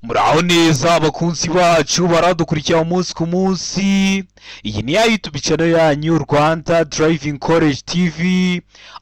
Muraho neza abakunzi bacu baradukurikira umunsi ku munsi. Iyi ni ya YouTube channel yanyu Rwanda Driving College TV,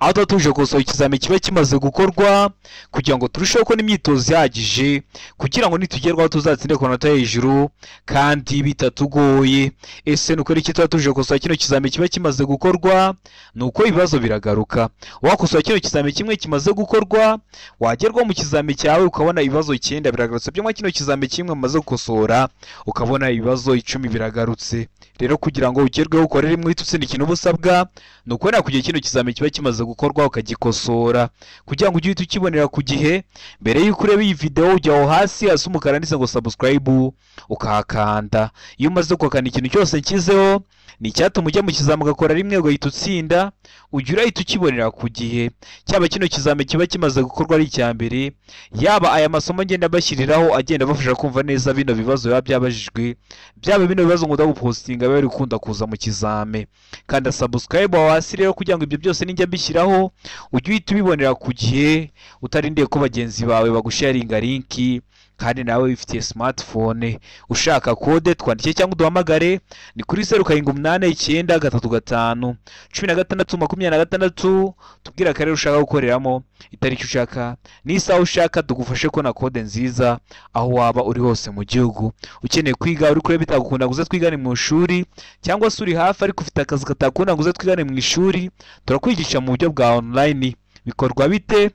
aho tutuje gusohoka ikizame kiba kimaze gukorwa kugira ngo turusheho ko n'imyitozo yagije kugira ngo nitugerwaho tuzatsinde ku manota hejuru kandi bitatugoye. Ese nuko iki tutuje gusohoka kino kizame kiba kimaze gukorwa, nuko ibibazo biragaruka. Wakosoha kino kizame kimwe kimaze gukorwa, wagerwa mu kizame cyawe ukabona ibibazo 9 biragarutse. Byo kino kizame kimwe maze gukosora ukabona ibibazo 10 biragarutse. Rero kugira ngo ugerweho ukorere imwe tutsinde ikintu busabwa nuko na kugiye kino kizame kiba kimaze gukorwa ukagikosora kugira ngo ujye ukibonera ku gihe. Mbere y'uko ureba iyi video ujya aho hasi hasi umukara ndetse ngo subscribe ukahakanda. Iyo umaze kwakana ikintu cyose nkizeho ni cyatuma ujya mu kizame ugakora rimwe ugahita utsinda, ujya urahita ukibonera ku gihe. Cyaba kino kizame kiba kimaze gukorwa ari icya mbere, yaba aya masomo ngenda bashyiriraho agenda bafasha kumva neza bino bibazo biba byabajijwe, byaba bino bibazo ngo ndagupostinga biba bikunda kuza mu kizame. Kanda subscribe aho hasi rero kugira ngo ibyo byose ninjya mbishyiraho ujye uhita ubibonera ku gihe, utarindiye ko bagenzi bawe bagusharinga linki. Kandi nawe wifitiye smartphone ushaka kode twandike cyangwa uduhamagare ni kuri 0789531626 tubwira akarere ushaka gukoreramo, itariki ushaka n'isaha ushaka, tugufashe ko na kode nziza aho waba uri hose mu gihugu. Ukeneye kwiga uri kure bitagukunda guze twigane mu ishuri, cyangwa se uri hafi ariko ufite akazi katakunda guze twigane mu ishuri, turakwigisha mu buryo bwa online. Bikorwa bite?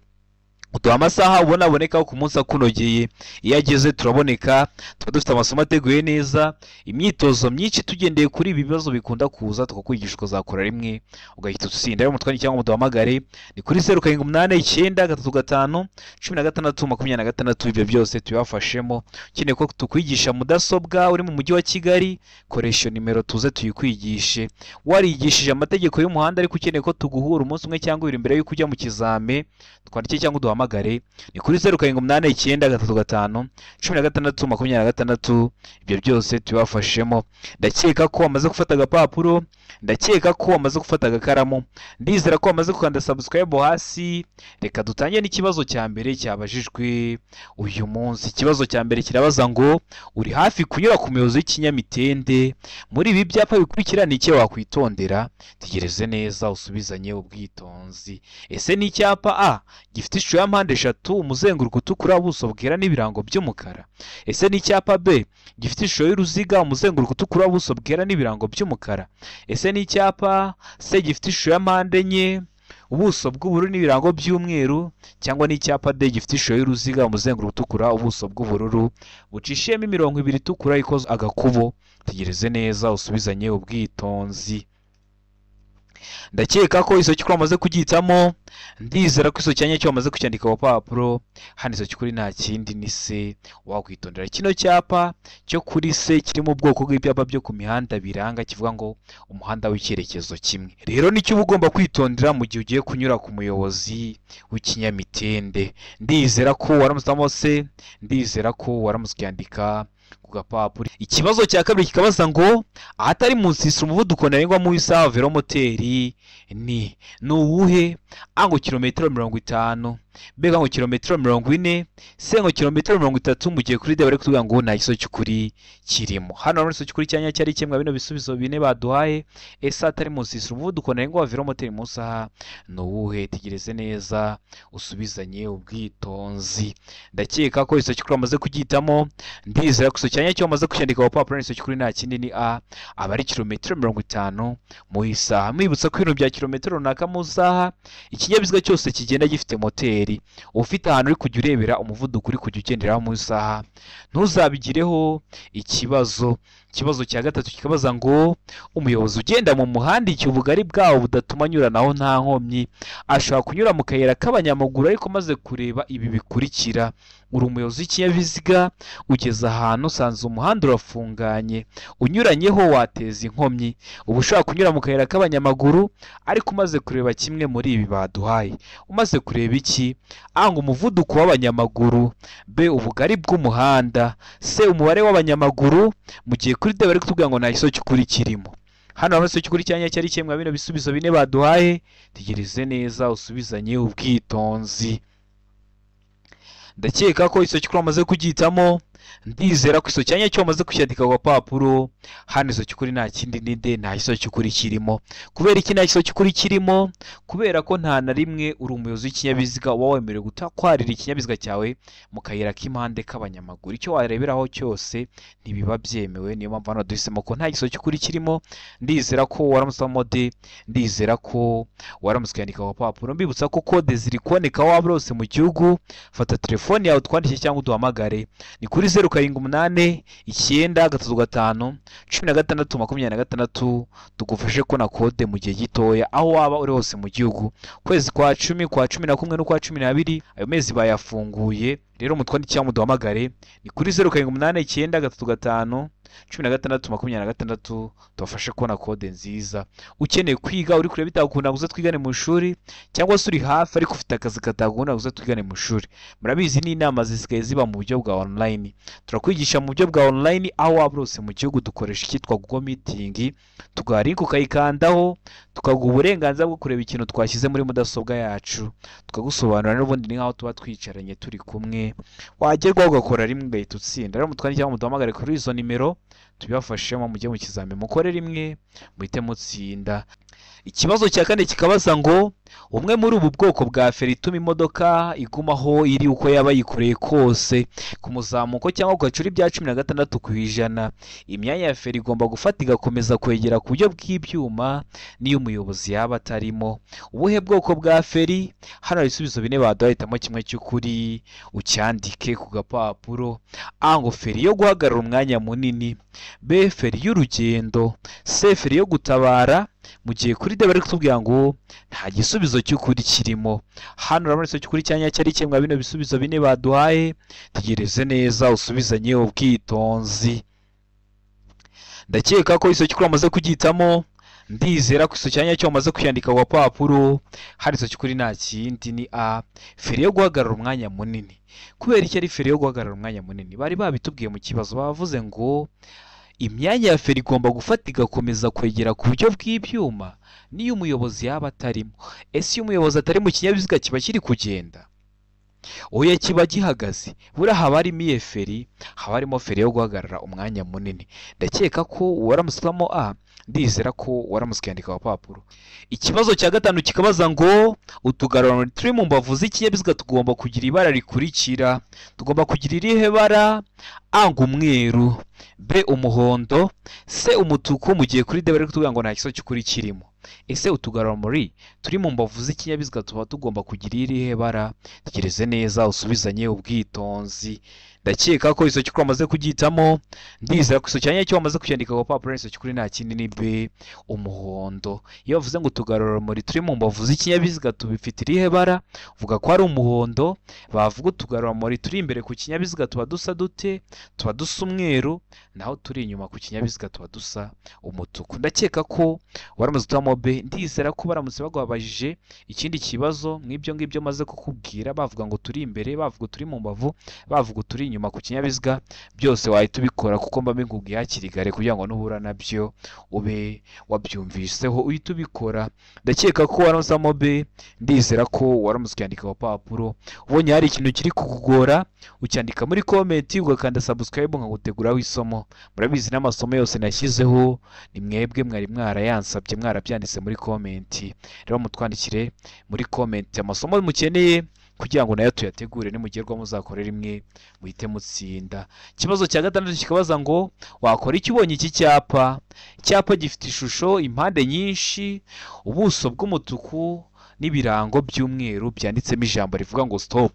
Uduha amasaha ubona aboneka ku munsi akunogeye. Iyo ageze turaboneka, tuba dufite amasomo ateguye neza, imyitozo myinshi tugendeye kuri ibi bibazo bikunda kuza, tukakwigisha ukazakora rimwe ugahita utsinda. Rero mutwanye cyangwa muduhamagare ni kuri 0789531626. Ibyo byose tubafashemo. Ukeneye ko tukwigisha mudasobwa uri mu mujyi wa Kigali, koresha nimero tuze tuyikwigishe. Warigishije amategeko y'umuhanda ariko ukeneye ko tuguhura umunsi umwe cyangwa ibiri mbere y'uko ujya mu kizame, twandike cyangwa uduhamagare ni kuri 0789531626. Ibyo byose tubafashemo. Ndakeka ko wamaze gufata agapapuro, ndakeka ko wamaze gufata agakaramu, ndizera ko wamaze gukanda subscribe hasi. Reka dutangiye n'ikibazo cya mbere cyabajijwe uyu munsi. Ikibazo cya mbere kirabaza ngo uri hafi kunyura ku muyobozi w'ikinyamitende, muri ibi byapa bikurikira ni iki wakwitondera? Tegereze neza usubizanye ubwitonzi. Ese ni icyapa A gifite ishusho ya mpande eshatu, umuzenguruko utukura, ubuso bwera n'ibirango by'umukara? Ese ni icyapa B gifite ishusho y'uruziga, umuzenguruko utukura, ubuso bwera n'ibirango by'umukara? Ese ni icyapa C gifite ishusho ya mpande enye, ubuso bw'ubururu n'ibirango by'umweru? Cyangwa ni icyapa D gifite ishusho y'uruziga, umuzenguruko utukura, ubuso bw'ubururu bucishiyemo imirongo ibiri itukura ikoze agakubo? Tegereze neza usubizanye ubwitonzi. Ndakeka ko iso cyukuri amaze kugitamo, ndizera ko iso cyanya cyo amaze kucyandika ku papuro. Hano iso cyukuri nta kindi ni C. Wakwitondera kino cyapa cyo kuri C kiri mu bwoko bw'ibyapa byo ku mihanda biranga, kivuga ngo umuhanda w'icyerekezo kimwe. Rero nicyo ugomba kwitondera mu gihe ugiye kunyura ku muyobozi w'ikinyamitende. Ndizera ko waramusamo C, ndizera ko waramusyandika ku gapapuro. Ikibazo cya kabiri kikabaza ngo ahatari munsi umuvuduko ntarengwa mu isaha velomoteri ni uwuhe? A ngo kilometero 50, B ngo kilometero 40, C ngo kilometero 30. mu gihe kuri D bari kutubwira ngo nta kiso cy'ukuri kirimo. Hano muri iso cy'ukuri cyanya cyari kimwe bino bisubizo bine baduhaye. Ese atari munsi umuvuduko ntarengwa wa velomoteri mu isaha ni uwuhe? Tegereze neza usubizanye ubwitonzi. Ndakeka ko iso cy'ukuri amaze kugitamo, ndizera ko iso cyanya cyo amaze kucyandika ku papuro. Iso cy'ukuri nta kindi ni A, aba ari kilometero 50 mu isaha. Mwibutsa ko ibintu bya kilometero runaka mu isaha, ikinyabiziga cyose kigenda gifite moteri, ufite ahantu uri kujya urebera umuvuduko uri kujya ugenderaho mu isaha, ntuzabigireho ikibazo. Ikibazo cya gatatu kikabaza ngo umuyobozi ugenda mu muhanda igihe ubugari bwawo budatuma anyuranaho nta nkomyi, ashobora kunyura mu kayira k'abanyamaguru ariko maze kureba ibi bikurikira. Uri umuyobozi w'ikinyabiziga, ugeze ahantu usanze umuhanda urafunganye, unyuranyeho wateza inkomyi. Uba ushobora kunyura mu kayira k'abanyamaguru ariko umaze kureba kimwe muri ibi baduhaye. Umaze kureba iki? A ngo umuvuduko w'abanyamaguru, B ubugari bw'umuhanda, C umubare w'abanyamaguru, mu gihe kuri D bari kutubwira ngo nta kiso cy'ukuri kirimo. Hano hari iso cy'ukuri cyanya cyari kimwe bino bisubizo bine baduhaye. Tegereze neza usubizanye ubwitonzi. Ndakeka ko iso cy'ukuri amaze kugitamo, ndizera ko iso cyanya cyo wamaze kucyandika ku gapapuro. Hano iso cy'ukuri nta kindi ninde, nta kiso cy'ukuri kirimo. Kubera iki nta kiso cy'ukuri kirimo? Kubera ko nta na rimwe uri umuyobozi w'ikinyabiziga uba wemerewe gutakwarira ikinyabiziga cyawe mu kayira k'impande k'abanyamaguru. Icyo wareberaho cyose ntibiba byemewe. Niyo mpamvu hano duhisemo ko nta kiso cy'ukuri kirimo. Ndizera ko waramutse mode, ndizera ko waramutse kwandika ku gapapuro. Mbibutsa ko kode ziri kuboneka waba hose mu gihugu. Fata telefone yawe twandike cyangwa uduhamagare, ni kuri 0789 355 16 tugufashe kubona kode mu gihe gitoya aho waba uri hose mu gihugu. Kwezi kwa 10, kwa 11 no kwa 12 ayo mezi bayafunguye. Rero mutwandike cyangwa muduhamagare, ni kuri 0789 355 16 tubafashe kubona kode nziza. Ukeneye kwiga uri kure bitagukunda guza twigane mu ishuri, cyangwa se uri hafi ariko ufite akazi katagukunda guza twigane mu ishuri, murabizi ni inama zisigaye ziba mu buryo bwa online. Turakwigisha mu buryo bwa online aho waba hose mu gihugu. Dukoresha icyitwa Google Meeting, tugaha link ukayikandaho, tukaguha uburenganzira bwo kureba ikintu twashyize muri mudasobwa yacu, tukagusobanurira n'ubundi ni nk'aho tuba twicaranye turi kumwe. Wagerwaho ugakora rimwe ugahita utsinda. Rero mutwandike cyangwa muduhamagare kuri izo nimero tubibafashemo, mujye mu kizami mukore rimwe muhite mutsinda. Ikibazo cya kane kikabaza ngo umwe muri ubu bwoko bwa feri ituma imodoka igumaho iri uko yaba yikoreye kose ku muzamuko cyangwa ku gacuri bya 16%, imyanya ya feri igomba gufata igakomeza kwegera ku buryo bw'ibyuma niyo umuyobozi yaba atarimo. Ubuhe bwoko bwa feri? Hano hari ibisubizo bine baduhitamo kimwe cy'ukuri ucyandike ku gapapuro. A ngo feri yo guhagarara umwanya munini, B feri y'urugendo, C feri yo gutabara. Mu gihe kuri D bari kutubwira ngo nta gisubizo cy'ukuri kirimo. Hano urabona iso cy'ukuri cyanya cyari kimwe bino bisubizo bine baduhaye. Tegereze neza usubizanye ubwitonzi. Ndakeka ko iso cy'ukuri amaze kugitamo. Ndizera ko iso cyanya cyo amaze kuyandika ku gapapuro. Hari iso cy'ukuri nta kindi ni A feri yo guhagarara umwanya munini. Kubera iki ari feri yo guhagarara umwanya munini? Bari babitubwiye mu kibazo, bavuze ngo imyanya ya feri igomba gufata igakomeza kwegera ku buryo bw'ibyuma niyo umuyobozi yaba atarimo. Ese iyo umuyobozi atari mu kinyabiziga kiba kiri kugenda? Oya, kiba gihagaze. Buriya haba harimo iye feri, haba harimo feri yo guhagarara umwanya munini. Ndakeka ko waramusamo A, ndizera ko waramutse kwandika ku gapapuro. Ikibazo cya gatanu kikabaza ngo utugarurano turi mu mbavu z'ikinyabiziga tugomba kugira ibara rikurikira. Tugomba kugira irihe bara? A ngo umweru, B umuhondo, C umutuku. Mu gihe kuri D bari kutubwira ngo nta kiso cy'ukuri kirimo. Ese utugarurano turi mu mbavu z'ikinyabiziga tuba tugomba kugira irihe bara? Tegereze neza usubizanye ubwitonzi. Ndakeka ko iso cy'ukuri amaze kugitamo. Ndizera ko iso cyanya cyo amaze kucyandika ku gapapuro. Iso cy'ukuri nta kindi ni B umuhondo. Iyo bavuze ngo utugarurano turi mu mbavu z'ikinyabiziga tubifite irihe bara, uvuga ko ari umuhondo. Bavuga utugarurano turi imbere ku kinyabiziga tuba dusa dute? Tuba dusa umweru, naho turi inyuma ku kinyabiziga tuba dusa umutuku. Ndakeka ko waramutse utamo B. Ndizera ko baramutse bagwabajije ikindi kibazo nk'ibyo ngibyo maze kukubwira, bavuga ngo turi imbere, bavuga turi mu mbavu, bavuga turi inyuma ku kinyabiziga, byose wahita ubikora kuko mba mbikubwiye hakiri kare kugira ngo nuhura nabyo ube wabyumviseho uhita ubikora. Ndakeka ko waramutse B. Ndizera ko waramutse kwandika ku gapapuro. Ubonye hari ikintu kiri kukugora ucyandika muri comment ugakanda subscribe nkaguteguraho isomo. Murabizi n'amasomo yose nashyizeho ni mwebwe mwari mwarayansabye mwarabyanditse muri comment. Rero mutwandikire muri comment amasomo mukeneye kugira ngo nayo tuyategure nimugerwa muzakorera imwe muhite mutsinda. Ikibazo cya gatandatu kikabaza ngo wakora iki ubonye iki cyapa? Icyapa gifite ishusho, impande nyinshi, ubuso bw'umutuku n'ibirango by'umweru byanditsemo ijambo rivuga ngo stop.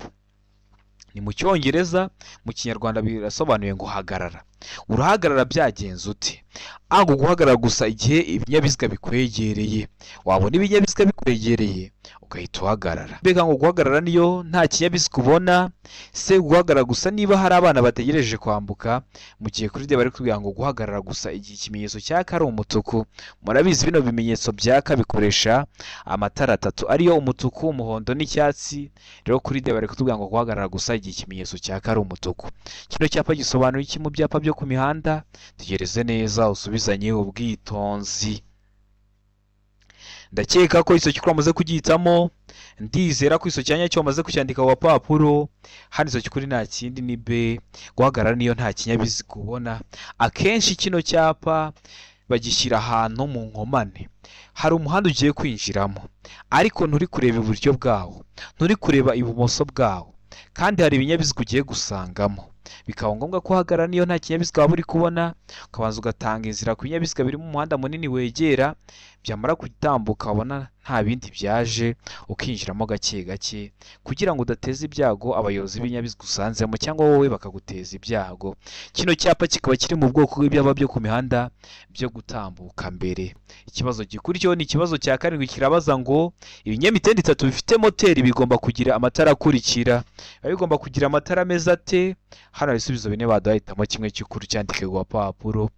Ni mu Cyongereza, mu Kinyarwanda birasobanuye ngo hagarara. Urahagarara byagenze ute? A ngo guhagarara gusa igihe ibinyabiziga bikwegereye. Wabona ibinyabiziga bikwegereye ugahita uhagarara. B ngo guhagarara niyo nta kinyabiziga ubona. C guhagarara gusa niba hari abana bategereje kwambuka. Mu gihe kuri D bari kutubwira ngo guhagarara gusa igihe ikimenyetso cyaka ari umutuku. Murabizi bino bimenyetso byaka bikoresha amatara atatu ariyo umutuku, umuhondo n'icyatsi. Rero kuri D bari kutubwira ngo guhagarara gusa igihe ikimenyetso cyaka ari umutuku. Kino cyapa gisobanuye iki mu byapa byo ku mihanda? Tegereze neza usubizanye ubwitonzi. Ndakeka ko iso cy'ukuri amaze kugitamo. ndizera ko iso cyanya cyo bamaze kucyandika ku papuro. Hano iso cy'ukuri nta kindi ni B. Guhagarara niyo nta kinyabiziga ubona. Akenshi kino cyapa bagishyira ahantu mu nkomane. Hari umuhanda ugiye kwinjiramo ariko nturi kureba iburyo bwawo, nturi kureba ibumoso bwawo, kandi hari ibinyabiziga ugiye gusangamo. Bikaba ngombwa ko uhagarara niyo nta kinyabiziga waba uri kubona, ukabanza ugatanga inzira ku binyabiziga biri mu muhanda munini wegera, byamara gutambuka ubona nta bindi byaje, ukinjiramo gake gake kugira ngo udateza ibyago abayobozi b'ibinyabiziga usanzemo cyangwa wowe bakaguteza ibyago. Kino cyapa kikaba kiri mu bwoko bw'ibyapa byo ku mihanda byo gutambuka mbere. Ikibazo gikurikiyeho ni ikibazo cya karindwi, kirabaza ngo ibinyamitende 3 bifite moteri bigomba kugira amatara akurikira. Bigomba kugira amatara meza ate? Hano ibisubizo bine baduhitamo kimwe cy'ukuri cyandike ku papuro.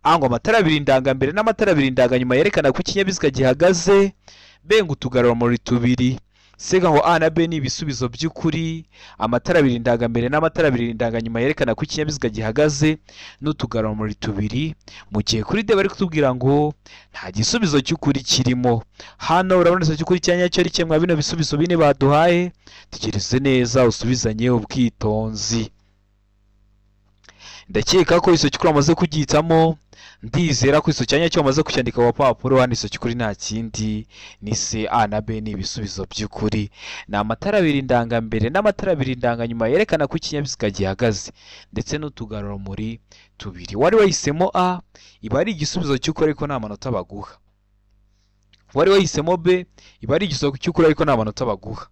Ngo amatara 2 ndangambere n'amatara 2 ndanganyuma yerekana ko ikinyabiziga gihagaze. B ngo utugarurumuri 2. C ngo A na B ni ibisubizo by'ukuri. Amatara 2 ndangambere n'amatara 2 ndanganyuma yerekana ko ikinyabiziga gihagaze n'utugarurumuri 2. Mu gihe kuri D bari kutubwira ngo nta gisubizo cy'ukuri kirimo. Hano urabona iso cy'ukuri cyanya cyo ari kimwe bino bisubizo bine baduhaye. Tegereze neza usubizanye ubwitonzi. Ndakeka ko iso cy'ukuri amaze kugitamo. Ndizera ko iso cyanya cyo bamaze kucyandika ku papuro. Hano iso cy'ukuri nta kindi ni C. A na B ni ibisubizo by'ukuri. Ni amatara 2 ndangambere n'amatara 2 ndanganyuma yerekana ko ikinyabiziga gihagaze ndetse n'utugarurumuri 2. Wari wahisemo A iba ari igisubizo cy'ukuri ariko nta manota baguha. Wari wahisemo B iba ari igisubizo cy'ukuri ariko nta manota baguha.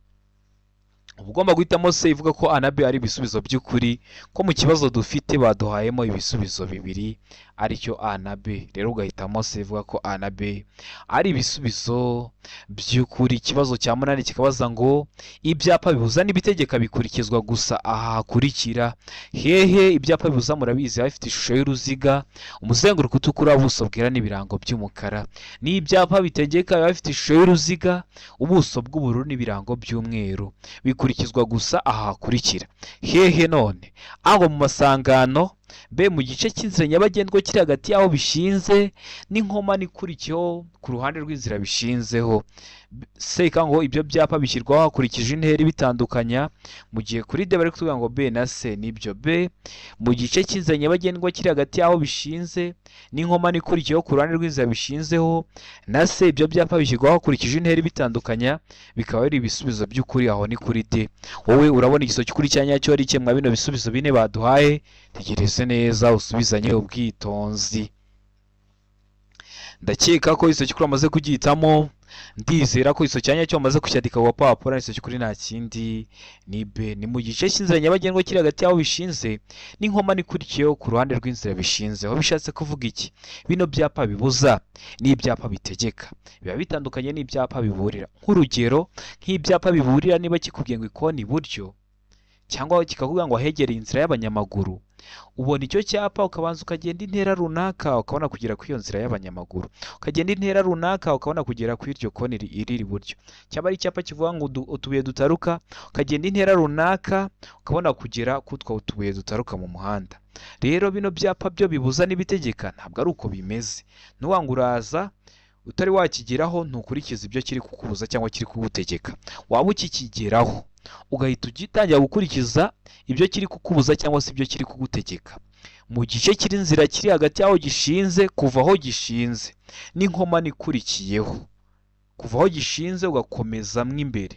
Ugomba guhitamo C ivuga ko A na B ari ibisubizo by'ukuri, ko mu kibazo dufite baduhayemo ibisubizo 2 aricyo A na B. Rero ugahitamo C ivuga ko A na B ari ibisubizo by'ukuri. Ikibazo cya 8 kikabaza ngo ibyapa bibuza n'ibitegeka bikurikizwa gusa aha hakurikira. Hehe ibyapa bibuza murabizi bafite ishusho y'uruziga, umuzenguruko utukura, ubuso bwera n'ibirango by'umukara. Ni ibyapa bitegeka bafite ishusho y'uruziga, ubuso bw'ubururu n'ibirango by'umweru. Bikurikizwa gusa aha hakurikira. Hehe none? Ngo mu masangano. B mu gice cy'inzira nyabagendwa kiri hagati yaho bishinze n'inkomane ikurikiyeho ku ruhande rw'inzira bishinzeho. C ngo ibyo byapa bishyirwaho hakurikije intera bitandukanya. Mu gihe kuri D bari kutubwira ngo B na C nibyo. B mu gice cy'inzira nyabagendwa kiri hagati yaho bishinze n'inkomane ikurikiyeho ku ruhande rw'inzira bishinzeho, na C ibyo byapa bishyirwaho hakurikije intera bitandukanya. Bikaba ari ibisubizo by'ukuri. Aho ni kuri D. Wowe urabona igiso cy'ukuri cyanya cyo ari kimwe bino bisubizo bine baduhaye. Tegereze neza usubizanye ubwitonzi. Ndakeka ko iso cy'ukuri amaze kugitamo. Ndizera ko iso cyanya cyo bamaze kucyandika ku papuro. Iso cy'ukuri nta kindi ni B. Ni mu gice cy'inzira nyabagendwa kiri hagati yaho bishinze n'inkomane ikurikiyeho ku ruhande rw'inzira bishinze. Aho bishatse kuvuga iki? Bino byapa bibuza n'ibyapa bitegeka biba bitandukanye n'ibyapa biburira. Nk'urugero nk'ibyapa biburira niba kikubwiye ngo ikoni iburyo cyangwa kikavuga ngo ahegereye inzira y'abanyamaguru, ubona icyo cyapa ukabanza ukagenda intera runaka ukabona kugera ku iyo nzira y'abanyamaguru, ukagenda intera runaka ukabona kugera ku iryo koni iri iburyo. Cyaba ari icyapa kivuga ngo utubuye dutaruka, ukagenda intera runaka ukabona kugera ku utwo utubuye dutaruka mu muhanda. Rero bino byapa byo bibuza n'ibitegeka ntabwo ari uko bimeze. Nuwanga uraza utari wakigeraho ntukurikiza ibyo kiri kukubuza cyangwa kiri kugutegeka. Waba ukikigeraho ugahita ugitangira gukurikiza ibyo kiri kukubuza cyangwa se ibyo kiri kugutegeka. Mu gice kiri inzira kiri hagati yaho gishinze, kuva aho gishinze n'inkomane ikurikiyeho, kuva aho gishinze ugakomezamo imbere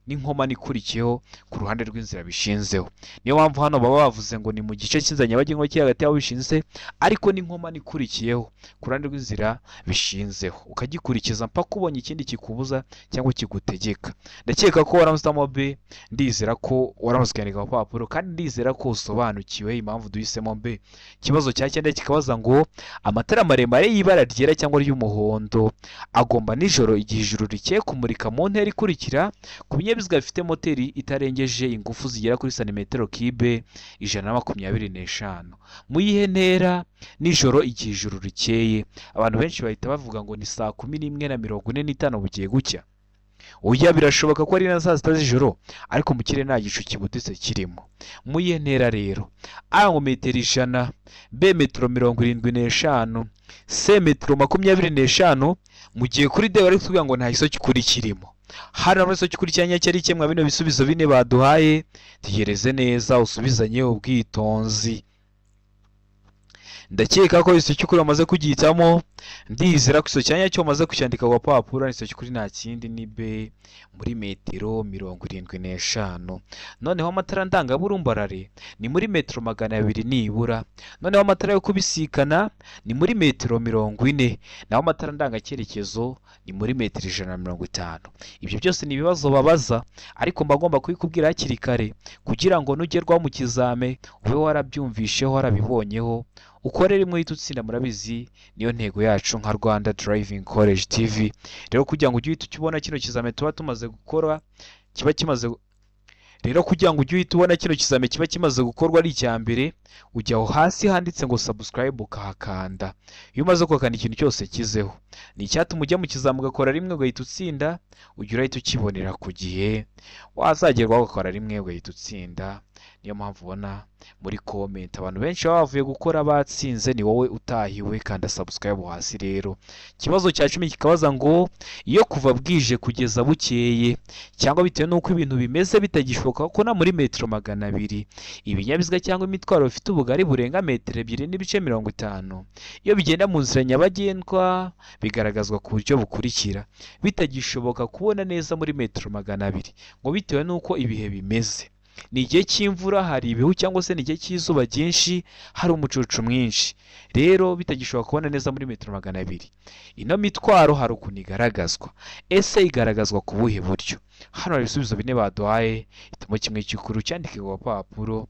n'inkomane ikurikiyeho ku ruhande rw'inzira bishinzeho. Niyo mpamvu hano baba bavuze ngo ni mu gice cy'inzira nyabagendwa kiri hagati yaho bishinze ariko n'inkomane ikurikiyeho ku ruhande rw'inzira bishinzeho, ukagikurikiza mpaka ubonye ikindi kikubuza cyangwa kigutegeka. Ndakeka ko waramusemo B. Ndizera ko waramusikandika ku papuro kandi ndizera ko usobanukiwe impamvu duhisemo B. Ikibazo cya 9 kikabaza ngo amatara maremare y'ibara ryera cyangwa ry'umuhondo agomba nijoro igihe ijuru rikeye kumurika mu ntera ikurikira ku binyabiziga bifite moteri itarengeje ingufu zigera kuri santimetero kibe 125. Mu yihe ntera nijoro igihe ijuru rikeye? Abantu benshi bahita bavuga ngo ni saa 11:45 bugiye gucya. Oya, birashoboka ko ari na saa 6 z'ijoro ariko mu kirere nta gicu kibuditse kirimo. Mu yihe ntera rero? A ngo metero 100, B metero 75, C metero 25. Mu gihe kuri D bari kutubwira ngo nta giso kikuri kirimo. hano muri cyo kuri cyanya cyari kimwe bino bisubizo bine baduhaye, tegereze neza usubizanye ubwitonzi. Ndakeka ko iso cyukuri amaze kugihitamo, ndizera ko iso cyanya cyo amaze kucyandika ku papuro. Iso cyukuri nta kindi ni B muri metero 75. Noneho amatara ndangaburumbarare ni muri metero 200 nibura. Noneho amatara yo kubisikana ni muri metero 40. Naho amatara ndangacyerekezo ni muri metero 150. Ibyo byose ni ibibazo babaza, ariko mbagomba kubikubwira hakiri kare kugira ngo nugerwaho mu kizame ube warabyumvisheho warabibonyeho ukorera imwe utsinda. Murabizi niyo ntego yacu nka Rwanda Driving College TV. Rero kugira ngo ujye uhita ukibona kino kizame tuba tumaze gukora kiba kimaze kiba kimaze gukorwa ari icya mbere, ujya aho hasi handitse ngo subscribe ukahakanda. Iyo umaze kwakanda ikintu cyose kizeho, ni icyatuma ujya mu kizame ugakora rimwe ugahita utsinda, ujya urahita ukibonera ku gihe, wazagerwaho ugakora rimwe ugahita utsinda. Niyo mpamvu ubona muri comment abantu benshi baba bavuye gukora batsinze, ni wowe utahiwe. Kanda subscribe hasi. Rero ikibazo cya 10 kikabaza ngo iyo kuva bwije kugeza bukeye cyangwa bitewe n'uko ibintu bimeze bitagishoboka ko na muri metero 200 ibinyabiziga cyangwa imitwaro bifite ubugari burenga metero 2.50 iyo bigenda mu nzira nyabagendwa bigaragazwa ku buryo bukurikira. Bitagishoboka kubona neza muri metero 200 ngo bitewe n'uko ibihe bimeze, ni igihe cy'imvura, hari ibihu cyangwa se ni igihe cy'izuba ryinshi, hari umucucu mwinshi. Rero bitagishoboka kubona neza muri metero 200, ino mitwaro hari ukuntu igaragazwa. Ese igaragazwa ku buhe buryo? Hano hari ibisubizo bine baduhaye, hitamo kimwe cy'ukuri cyandike ku papuro.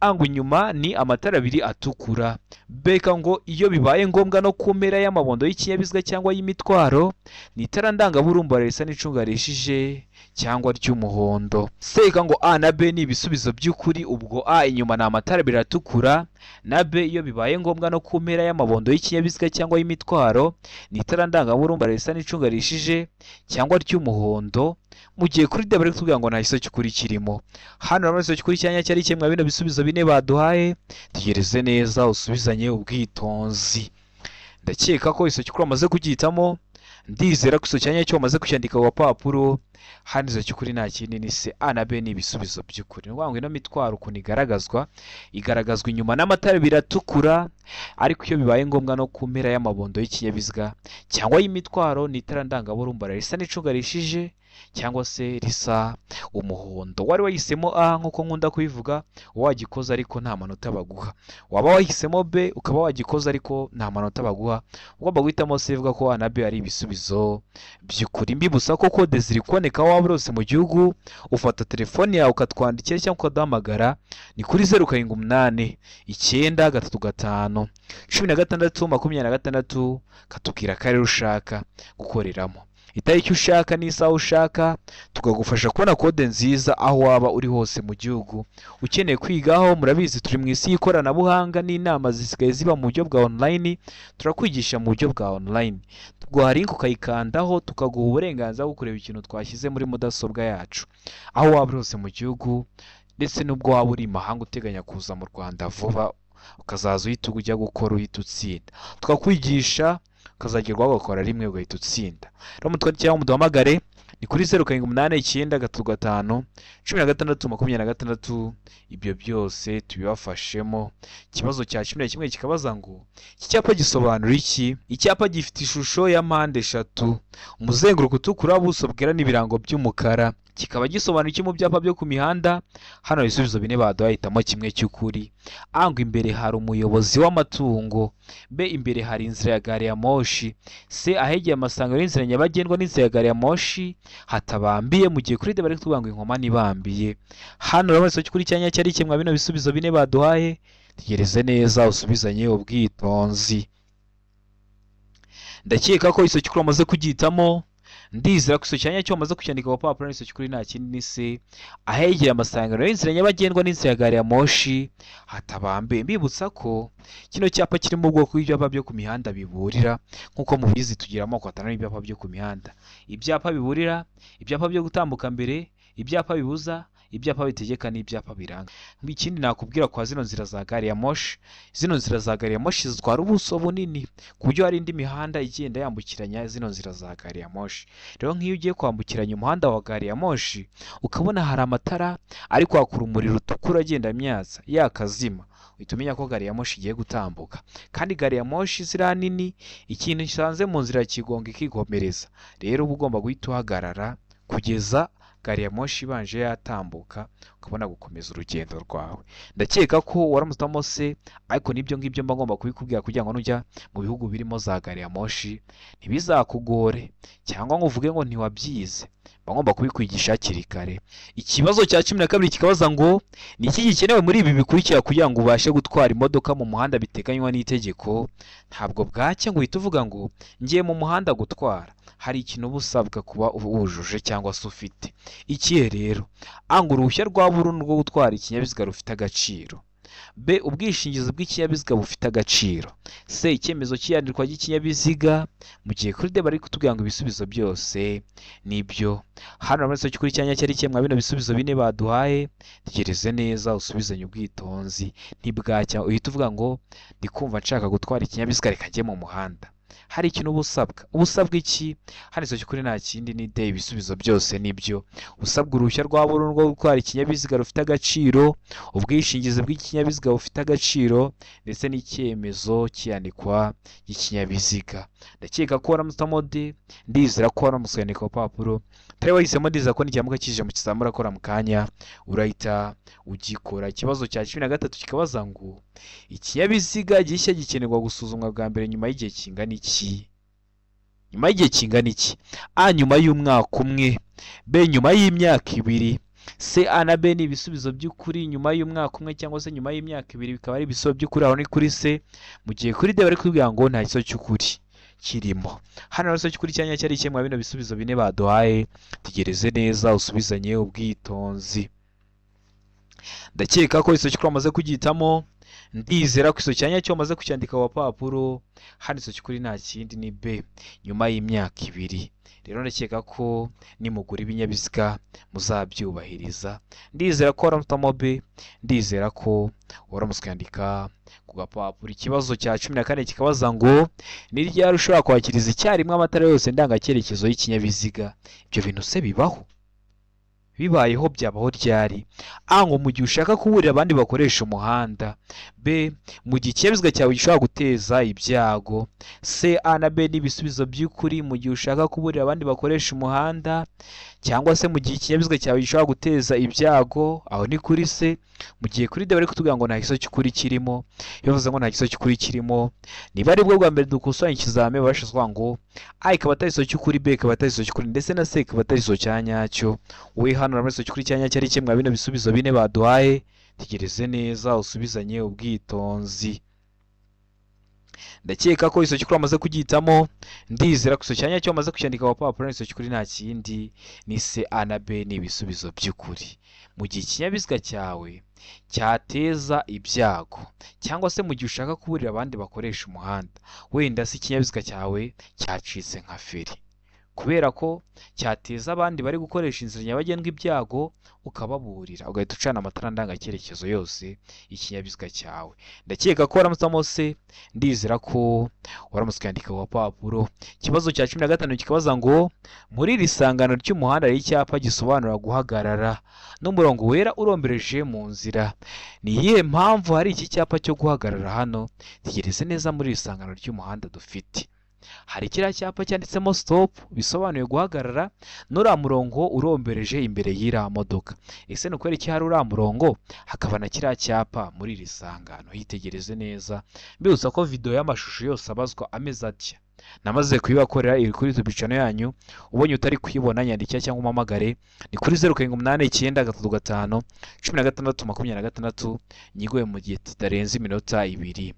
Angu inyuma ni amatara abiri atukura. Beka ngo iyo bibaye ngombwa no kumera y'amabondo y'ikinyabiziga cyangwa y'imitwaro, ni itara ndangaburumbarare risa n'icunga rishije cyangwa ry'umuhondo. Seka ngo A na B ni ibisubizo by'ukuri. Ubwo A inyuma ni amatara abiri atukura, na B iyo bibaye ngombwa no kumera y'amabondo y'ikinyabiziga cyangwa y'imitwaro, ni itara ndangaburumbarare risa n'icunga rishije cyangwa ry'umuhondo. Mu gihe kuri D bari kutubwira ngo nta iso cy'ukuri kirimo. Hano rero iso cy'ukuri cyanya cyari kimwe bino bisubizo bine baduhaye, tegereze neza usubizanye ubwitonzi. Ndakeka ko iso cy'ukuri amaze kugihitamo, ndizera ko iso cyanya cyo amaze kucyandika ku papuro. Hano iso cy'ukuri nta kindi ni C, A na B ni ibisubizo by'ukuri. Ngo ino mitwaro ukuntu igaragazwa inyuma n'amatara biratukura, ariko iyo bibaye ngombwa no kumpera y'amabondo y'ikinyabiziga cyangwa y'imitwaro, ni itara ndangaburumbarare risa n'icunga rishije cyangwa se risa umuhondo. Wari wahisemo A nkuko nkunda kubivuga, wagikoza ariko nta manota baguha. Waba wahisemo B ukaba wagikoza ariko nta manota baguha. Ugomba guhitamo C ivuga ko A na B ari ibisubizo by'ukuri. Mbibusa ko kode ziri kuboneka waba urose mu gihugu, ufata telefone yawe ukatwandikira cyangwa ukaduhamagara, ni kuri 078 935 16 katubwira akarere ushaka gukoreramo, itariki ushaka n'isaha ushaka, tukagufasha kubona kode nziza aho waba uri hose mu gihugu. Ukeneye kwigaho, murabizi turi mu isi y'ikoranabuhanga n'inama zisigaye ziba mu buryo bwa online, turakwigisha mu buryo bwa online. Tuguha link ukayikandaho, tukaguha uburenganzira bwo kureba ikintu twashyize muri mudasobwa yacu aho waba uri hose mu gihugu, ndetse n'ubwo waba uri mahanga uteganya kuza mu Rwanda vuba, ukazaza uhita ujya gukora uhita utsinda. Tukakwigisha ukazagerwaho ugakora rimwe ugahita utsinda. Rero mutwandikira cyangwa muduhamagare, ni kuri 0789 16 ibyo byose tubibafashemo. Ikibazo cya 11 kikabaza ngo iki cyapa gisobanura iki? Icyapa gifite ishusho ya mpande eshatu, umuzenguruko utukura, ubuso bwera n'ibirango by'umukara. Kikaba gisobanura iki mu byapa byo ku mihanda? Hano ibisubizo bine baduhaye, hitamo kimwe cy'ukuri. A ngo imbere hari umuyobozi w'amatungo. B imbere hari inzira ya gari ya moshi. C ahegeye amasangano y'inzira nyabagendwa n'inzira ya gari ya moshi hatabambiye. Mu gihe kuri D bari kutubwira ngo inkoma nibambiye. Hano rero iso cy'ukuri cyanya cyari kimwe bino bisubizo bine baduhaye, tegereze neza usubizanye ubwitonzi. Ndakeka ko iso cy'ukuri amaze kugihitamo, ndizera ko iso cyanya cyo amaze kucyandika ku papuro. Iso cy'ukuri nta kindi ni C, ahegeye amasangano y'inzira nyabagendwa n'inzira ya gari ya moshi hatabambiye. Mbibutsa ko kino cyapa kiri mu bwoko bw'ibyapa byo ku mihanda biburira. Nkuko mubizi tugira amoko atanu y'ibyapa byo ku mihanda: ibyapa biburira, ibyapa byo gutambuka mbere, ibyapa bibuza, ibyapa bitegeka n'ibyapa biranga. Ikindi nakubwira kwa zino nzira za gari ya moshi, zino nzira za gari ya moshi zitwara ubuso bunini ku buryo hari indi mihanda igenda yambukiranya zino nzira za gari ya moshi. Rero nk'iyo ugiye kwambukiranya umuhanda wa gari ya moshi ukabona hari amatara ari kwaka urumuri rutukura agenda amyatsa yakazima, uhita umenya ko gari ya moshi igiye gutambuka. Kandi gari ya moshi ziriya nini, ikintu gisanze mu nzira kigonga ikikomereza, rero uba ugomba guhita uhagarara kugeza gari ya moshi ibanje yatambuka ukabona gukomeza urugendo rwawe. Ndakeka ko waramutamo se, ariko nibyo ngibyo mba ngomba kubikubwira kugira ngo nujya mu bihugu birimo za gari ya moshi ntibizakugore cyangwa ngo uvuge ngo ntiwabyize, mba ngomba kubikwigisha hakiri kare. Ikibazo cya 12 kikabaza ngo ni iki gikenewe muri ibi bikurikira kugira ngo ubashe gutwara imodoka mu muhanda biteganywa n'itegeko. Ntabwo bwacye ngo uhite uvuga ngo ngiye mu muhanda gutwara, hari ikintu uba usabwa kuba wujuje cyangwa se ufite. Ikihe rero? Anga uruhushya rwa burundu rwo gutwara ikinyabiziga rufite agaciro. B. Ubwishingizi bw'ikinyabiziga bufite agaciro. C. Icyemezo cy'iyandikwa ry'ikinyabiziga. Mu gihe kuri D bari kutubwira ngo ibisubizo byose nibyo. Hano urabona ko kuri cyanya cyari cyemwa bino bisubizo bine baduhaye, tegereze neza usubizanye ubwitonzi. Ntibwacya uhita uvuga ngo ndi kumva nshaka gutwara ikinyabiziga reka njye mu muhanda. Hari ikintu ubusabwa iki? Hano kuri nta kindi ni D, ibisubizo byose nibyo. Usabwa uruhushya rwa burundu rwo gutwara ikinyabiziga rufite agaciro, ubwishingizi bw'ikinyabiziga bufite agaciro, ndetse n'icyemezo cy'iyandikwa ry'ikinyabiziga. Ndakeka ko waramutamo D, ndizera ko waramutse yandika urupapuro. Tari wahisemo ndiza ko n'ikiyamuka kije mu kizamura akora mu kanya urahita ugikora. Ikibazo cya 13 kikabaza ngo ikinyabiziga gishya gikenerwa gusuzumwa bwa mbere nyuma y'igihe kingana iki? Nyuma y'igihe kingana iki? A. Nyuma y'umwaka umwe. B. Nyuma y'imyaka 2. C. A na B ni ibisubizo by'ukuri. Nyuma y'umwaka umwe cyangwa se nyuma y'imyaka 2 bikaba ari ibisubizo by'ukuri. Aho ni kuri C. Mu gihe kuri D bari kubwira ngo nta kiso cy'ukuri kirimo. Hano rero cy'ukuri cyanya cyari cyemwa bino bisubizo bine baduhaye, tegereze neza usubizanye ubwitonzi. Ndakeka ko iso cy'ukuri amaze kugitamo, ndizera ko iso cyanya cyo amaze kucyandika wa papuro. Hano iso cy'ukuri nta kindi ni B, nyuma y'imyaka 2. Rero ndakeka ko nimugura ibinyabiziga muzabyubahiriza. Ndizera ko waramutamo B, ndizera ko waramuskandika ku gapapuro. Ikibazo cya 14 kikabaza ngo ni ryari ushobora kwakiriza icyarimwe amatara yose ndangacyerekezo y'ikinyabiziga? Ibyo bintu se bibaho? Bibayeho byabaho ryari? A. Ngo mu gihe ushaka kuburira abandi bakoresha umuhanda. B. Mu gihe ikinyabiziga cyawe gishobora guteza ibyago. C. A na B ni ibisubizo by'ukuri. Mu gihe ushaka kuburira abandi bakoresha umuhanda cyangwa se mu gihe ikinyabiziga cyawe gishobora guteza ibyago, aho ni kuri C. Mu gihe kuri D bari kutubwira ngo nta kiso cy'ukuri kirimo. Iyo bavuze ngo nta kiso cy'ukuri kirimo, niba ari bwo bwa mbere dukusanya ikizame bashizwa ngo A ikaba atari iso cy'ukuri, B ikaba atari iso cy'ukuri, ndetse na C ikaba atari iso cyanyacyo. We hano urabona iso cy'ukuri cyanyacyo ari kimwe bino bisubizo bine baduhaye, tegereze neza usubizanye ubwitonzi. Ndakeka ko iso cy'ukuri amaze kugitamo, ndizera ko iso cyanya cyo amaze kucyandika wa papuro. Iso cy'ukuri nta kindi ni C, A na B ni ibisubizo by'ukuri. Mu gihe ikinyabiziga cyawe cyateza ibyago cyangwa se mu gihe ushaka kuburira abandi bakoresha umuhanda, wenda se ikinyabiziga cyawe cyacitse nka feri, kubera ko cyateza abandi bari gukoresha inzira nyabagendwa ibyago, ukababurira ugahita ucana amatara ndangacyerekezo yose ikinyabiziga cyawe. Ndakeka ko waramutamo se, ndizera ko waramuskandika wa papuro. Ikibazo cya 15 kikabaza ngo muri iri sangano ry'umuhanda hari icyapa gisobanura guhagarara n'umurongo wera urombereje mu nzira. Ni iyihe mpamvu hari iki cyapa cyo guhagarara hano? Tegereze neza muri iri sangano ry'umuhanda dufite. Hari kiriya cyapa cyanditsemo stop bisobanuye guhagarara, n'uriya murongo urombereje imbere y'iriya modoka. Ese ni ukubera iki hari uriya murongo hakaba na kiriya cyapa muri iri sangano? Hitegereze neza. Mbibutsa ko video y'amashusho yose abazwa ameze atya namaze kuyibakorera, iri kuri YouTube channel yanyu. Ubonye utari kuyibona nyandikira cyangwa umamagare, ni kuri 0789351626 nyigoye mu gihe kitarenze iminota 2.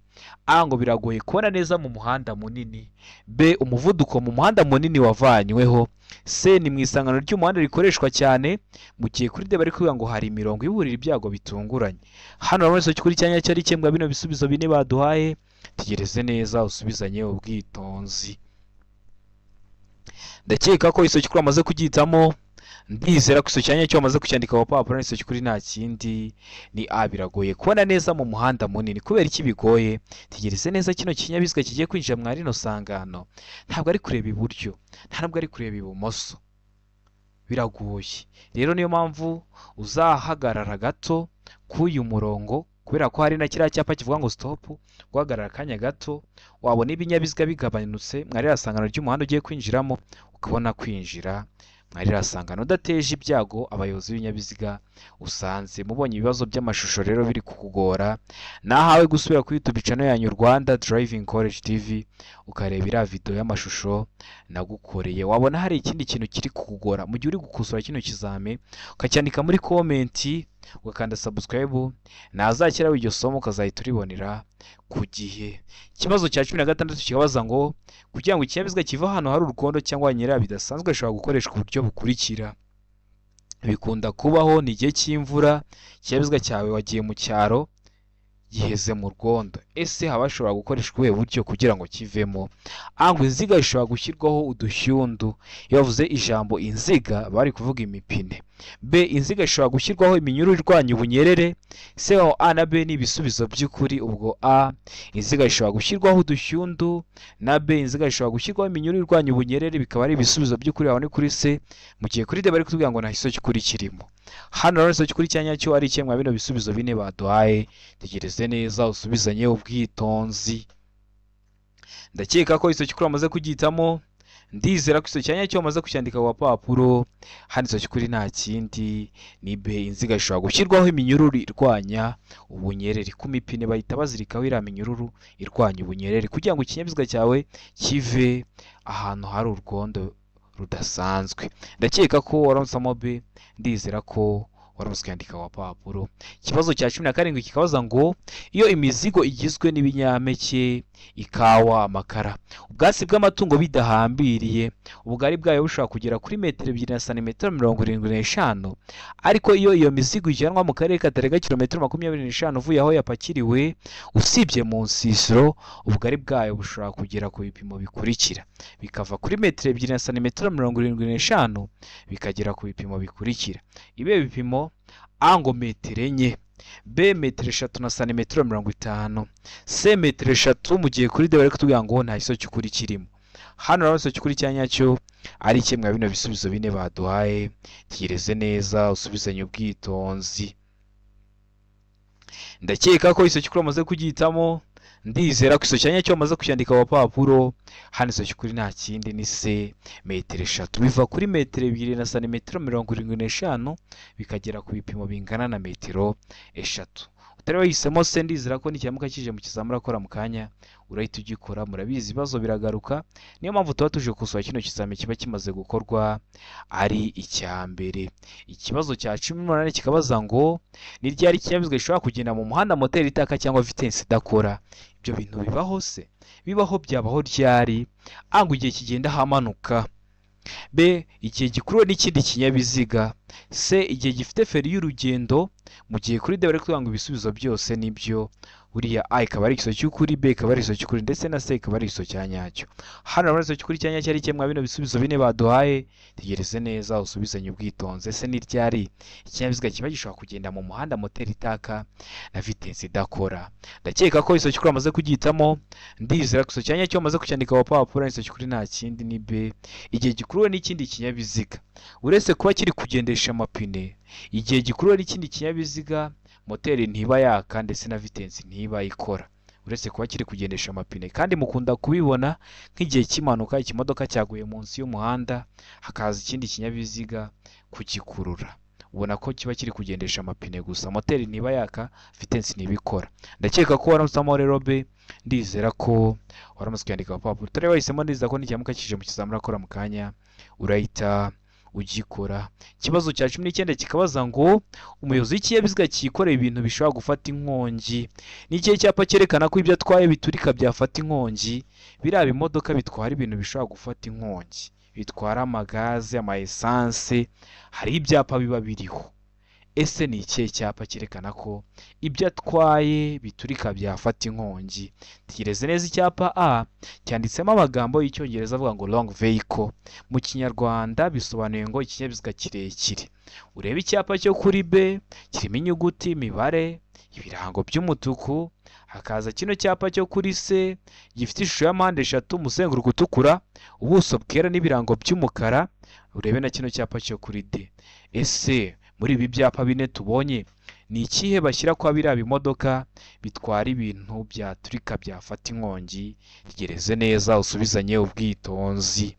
A. Ngo biragoye kubona neza mu muhanda munini. B. Umuvuduko mu muhanda munini wavanyweho. C. Ni mu isangano ry'umuhanda rikoreshwa cyane. Mu gihe kuri D bari kuvuga ngo hari imirongo iburira ibyago bitunguranye. Hano urabona iso kuri cyanya cyari cyembwa bino bisubizo bine baduhaye, tegereze neza usubizanye ubwitonzi. Ndakeka ko iso cyukuri amaze kugitamo, ndizera ko iso cyanya cyo wamaze kucyandika ku papuro n'iso cy'ukuri nta kindi ni A. Biragoye kubona neza mu muhanda munini. Kubera iki bigoye? Tegereze neza kino kinyabiziga kigiye kwinjira mwa rino sangano. Ntabwo ari kureba iburyo, ntabwo ari kureba ibumoso. Biragoye. Rero niyo mpamvu uzahagarara gato k'uyu murongo, kubera ko hari na kiriya cyapa kivuga ngo stop, guhagarara akanya gato, wabona ibinyabiziga bigabanutse mwa ririya sangano ry'umuhanda ugiye kwinjiramo, ukabona kwinjira mwa ririya sangano udateje ibyago abayobozi b'ibinyabiziga usanze. Mubonye ibibazo by'amashusho rero biri kukugora, nahawe gusubira kuri YouTube channel yanyu Rwanda Driving College TV ukareba iriya video y'amashusho nagukoreye. Wabona hari ikindi kintu kiri kukugora mu gihe uri gukosora kino kizame, ukacyandika muri comment, ugakanda subscribe, nazakira iryo somo ukazahita uribonera ku gihe. Ikibazo cya 16 kikabaza ngo kugira ngo ikinyabiziga kiva hano hari urukondo cyangwa nyera bidasanzwe ashobora gukoreshwa uburyo bukurikira. Bikunda kubaho ni igihe cy'imvura, ikinyabiziga cyawe wagiye mu cyaro giheze mu rwondo. Ese haba hashobora gukoreshwa ubuhe buryo kugira ngo kivemo? Ngo inziga ishobora gushyirwaho udushyundu. Iyo bavuze ijambo inziga bari kuvuga imipine. B. Inziga ishobora gushyirwaho iminyururu irwanya ubunyerere. C. A na B ni ibisubizo by'ukuri. Ubwo A, inziga ishobora gushyirwaho udushyundu, na B, inziga ishobora gushyirwaho iminyururu irwanya ubunyerere, bikaba ari ibisubizo by'ukuri. Aho ni kuri C, mu gihe kuri D bari kutubwira ngo nta kiso cy'ukuri kirimo. Hano rero iso cy'ukuri cyanya cyo ari kimwe bino bisubizo bine baduhaye. Tegereze neza usubizanye ubwitonzi. Ndakeka ko iso cy'ukuri amaze kugitamo. Ndizera ko iso cyanya cyo amaze kucyandika ku papuro. Hano iso cy'ukuri nta kindi ni B. Inziga ishobora gushyirwaho iminyururu irwanya ubunyerere. Ku mipine bahita bazirikaho iriya minyururu irwanya ubunyerere kugira ngo ikinyabiziga cyawe kive ahantu hari urwondo rudasanzwe. Ndakeka ko waramusamo B. Ndizera ko waramutse kwandika ku papuro. Ikibazo cya 17 kikabaza ngo iyo imizigo igizwe n'ibinyampeke, ikawa, amakara, ubwatsi bw'amatungo bidahambiriye, ubugari bwayo bushobora kugera kuri metero 2 na santimetero 75, ariko iyo iyo mizigo ijyanwa mu karere katarenga kilometero 25 uvuye aho yapakiriwe, usibye mu nsisiro, ubugari bwayo bushobora kugera ku bipimo bikurikira. Bikava kuri metero 2 na santimetero 75 bikagera ku bipimo bikurikira. Ibe bipimo: A ngo metero 4, B metero 3 na santimetero 50, C metero 3, mu gihe kuri D bari kutubwira ngo nta kiso cy'ukuri kirimo. Hano rero iso cy'ukuri cyanya cyo ari kimwe bino bisubizo bine baduhaye. Tegereze neza usubizanye ubwitonzi. Ndakeka ko iso cy'ukuri amaze kugitamo. Ndizera ko iso cyanya cyo amaze kucyandika ku papuro. Hano iso cy'ukuri nta kindi ni C, metero 3. Biva kuri metero 2 na santimetero 75 bikagera ku bipimo bingana na metero 3. Utari wahisemo C, ndizera ko n'icyamuka kije mu kizamura akora mu kanya urahita ugikora. Murabizi ibibazo biragaruka, niyo mpamvu tuba tuje gusura kino kizame kiba kimaze gukorwa ari icya mbere. Ikibazo cya 18 kikabaza ngo ni ryari ikinyabiziga gishobora kugenda mu muhanda moteri itaka cyangwa vitesse idakora. Ibyo bintu bibaho se? Bibaho, byabaho ryari? Ngo igihe kigenda hamanuka. B, igihe gikuruwe n'ikindi kinyabiziga. C, igihe gifite feri y'urugendo. Mu gihe kuri D bari kuvuga ngo ibisubizo byose nibyo. Buriya A ikaba ari ikiso cy'ukuri, B ikaba ari ikiso cy'ukuri, ndetse na C ikaba ari ikiso cya nyacyo. Hano rero ikiso cy'ukuri cya nyacyo ari kimwe bino bisubizo bine baduhaye. Tegereze neza usubizanye ubwitonzi. Se ni ryari ikinyabiziga kiba gishobora kugenda mu muhanda moteri itaka na vitesse idakora? Ndakeka ko ikiso cy'ukuri amaze kugitamo. Ndizera ko ikiso cya nyacyo amaze kucyandika ku papuro. Ikiso cy'ukuri nta kindi ni B, igihe gikuruwe n'ikindi kinyabiziga. Uretse kuba kiri kugendesha amapine, igihe gikuruwe n'ikindi kinyabiziga, moteri ntiba yaka ndetse na vitesse ntiba ikora, uretse kuba kiri kugendesha amapine. Kandi mukunda kubibona nk'igihe cy'impanuka, ikimodoka cyaguye munsi y'umuhanda hakaza ikindi kinyabiziga kugikurura, ubona ko kiba kiri kugendesha amapine gusa, moteri ntiba yaka, vitesse ntiba ikora. Ndakeka ko waramusamo rero B. Ndizera ko waramutse kwandika ku papuro. Utari wahisemo, ndizera ko n'icyamuka kije mu kizamura akora mu kanya urahita ugikora. Ikibazo cya 19 kikabaza ngo umuyobozi w'ikinyabiziga cyikoreye ibintu bishobora gufata inkongi. Ni ikihe cyapa cyerekana ko ibyo atwaye biturika byafata inkongi? Biriya bimodoka bitwara ibintu bishobora gufata inkongi, bitwara amagaze, ama essence, hari ibyapa biba biriho. ese ni ikihe cyapa cyerekana ko ibyo atwaye biturika byafata inkongi? Tegereze neza. Icyapa A cyanditsemo amagambo y'icyongereza avuga ngo long vehicle, mu kinyarwanda bisobanuye ngo ikinyabiziga kirekire. Urebe icyapa cyo kuri B kirimo inyuguti, imibare, ibirango by'umutuku. Hakaza kino cyapa cyo kuri C gifite ishusho ya mpande eshatu, umuzenguruko utukura, ubuso bwera n'ibirango by'umukara. Urebe na kino cyapa cyo kuri D. Ese muri ibi byapa bine tubonye ni ikihe bashyira kwa biriya bimodoka bitwara ibintu byaturika byafata inkongi? Tegereze neza usubizanye ubwitonzi.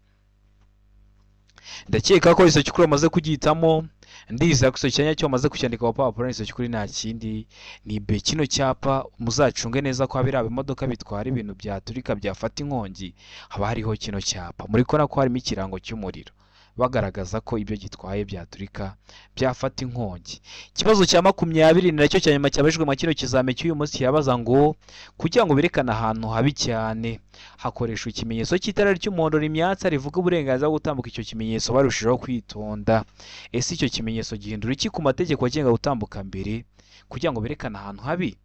Ndakeka ko iso cyukuri amaze kugihitamo. Ndizera ko iso cyanya cyo amaze kucyandika ku papuro iso cyukuri nta kindi ni B. Kino cyapa muzacunge neza ko biriya bimodoka bitwara ibintu byaturika byafata inkongi haba hariho kino cyapa. Muri kona ko harimo ikirango cy'umuriro bagaragaza ko ibyo gitwaye byaturika byafata inkongi. Ikibazo cya 20 ni nacyo cya nyuma cyabajwe mu kino kizame cy'uyu munsi yabaza ngo kugira ngo berekane ahantu habi cyane hakoreshwa ikimenyetso cy'itara ry'umuhondo rimyatsa rivuga uburenganzira bwo gutambuka. Icyo kimenyetso barushijeho kwitonda. Ese icyo kimenyetso gihindura iki ku mategeko agenga gutambuka mbere? Kugira ngo berekane ahantu habi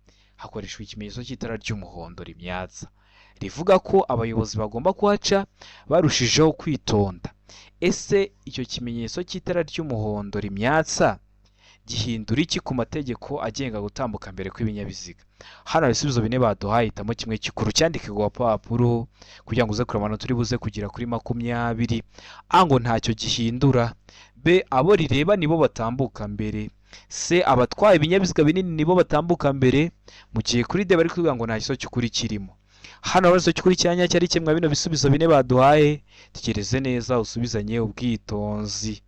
hakoreshwa ikimenyetso cy'itara ry'umuhondo rimyatsa rivuga ko abayobozi bagomba kuhaca barushijeho kwitonda. Ese icyo kimenyetso cy'itara ry'umuhondo rimyatsa gihindura iki ku mategeko agenga gutambuka mbere kw'ibinyabiziga? Hano ibisubizo bine baduhaye, hitamo kimwe gikuru cyandike ku papuro kugira ngo uze kureba amanota turi buze kugera kuri 20. A ngo ntacyo gihindura. B abo rireba nibo batambuka mbere. C abatwaye ibinyabiziga binini nibo batambuka mbere, mu gihe kuri D bari kuvuga ngo nta kiso cy'ukuri kirimo. Hano rero cy'ukuri cyanya cyari kimwe bino bisubizo bine baduhaye. Tegereze neza usubizanye ubwitonzi.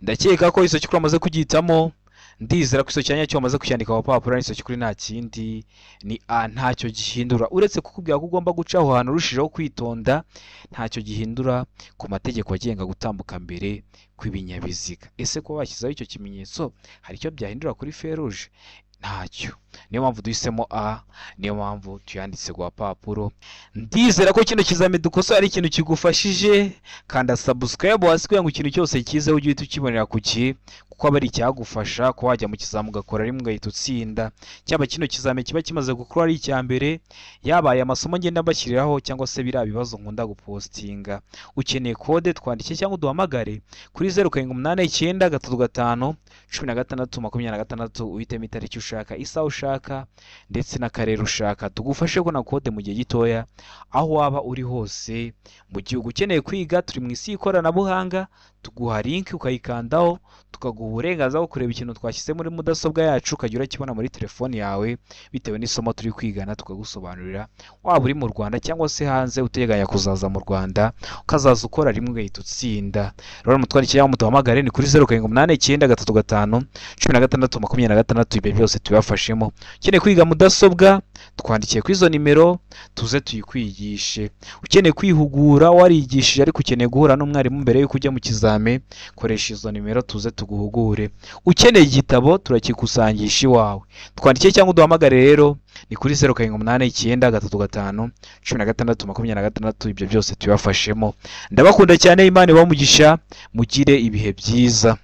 Ndakeka ko iso cy'ukuri amaze kugihitamo. Ndizera ko iso cyanya cyo amaze kucyandika ku papuro iso cy'ukuri nta kindi ni A ntacyo gihindura. Uretse kukubwira ko ugomba guca aho hantu urushijeho kwitonda, ntacyo gihindura ku mategeko agenga gutambuka mbere kw'ibinyabiziga. Ese ko bashyizeho icyo kimenyetso hari icyo byahindura kuri feruje? Ntacyo. Niyo mpamvu duhisemo A, niyo mpamvu tuyanditse ku papuro. Ndizera ko kino kizame dukoso ari ikintu kigufashije. Kanda subscribe hasi kugira ngo ikintu cyose kize ujye uhita ukibonera ku gihe, kuko aba ari icyagufasha ko wajya mu kizame ugakora rimwe ugahita utsinda. Cyaba kino kizame kiba kimaze gukora ari icya mbere, yabaye amasomo ngenda mbashyiriraho cyangwa se biriya bibazo nkunda gupostinga. Ukeneye kode twandike cyangwa uduhamagare kuri 0789351626 uhitemo itariki ushaka, isaha ushaka ndetse n'akarere ushaka. Tugufashe ko na kode mu gihe gitoya aho waba uri hose mu gihugu. Ukeneye kwiga, turi mu isi y'ikoranabuhanga, tuguha link ukayikandaho, tukaguha uburenganzira bwo kureba ikintu twashyize muri mudasobwa yacu ukajya urakibona muri telefoni yawe bitewe n'isomo turi kwigana, tukagusobanurira. Waba uri mu Rwanda cyangwa se hanze uteganya kuzaza mu Rwanda, ukazaza ukora rimwe ugahita utsinda. Rero mutwandikire cyangwa muduhamagare ni kuri 0789351626. Ibyo byose tubafashemo. Ukeneye kwiga mudasobwa, twandikiye kuri izo nimero tuze tuyikwigishe. Ukeneye kwihugura warigishije ariko ukeneye guhura n'umwarimu mbere yuko ujya mu kizame, koresha izo nimero tuze tuguhugure. Ukeneye igitabo turakikusangisha iwawe. Twandikiye cyangwa uduhamagare rero ni kuri 0789351626. Ibyo byose tubafashemo. Ndabakunda cyane, Imana ibahe umugisha, mugire ibihe byiza.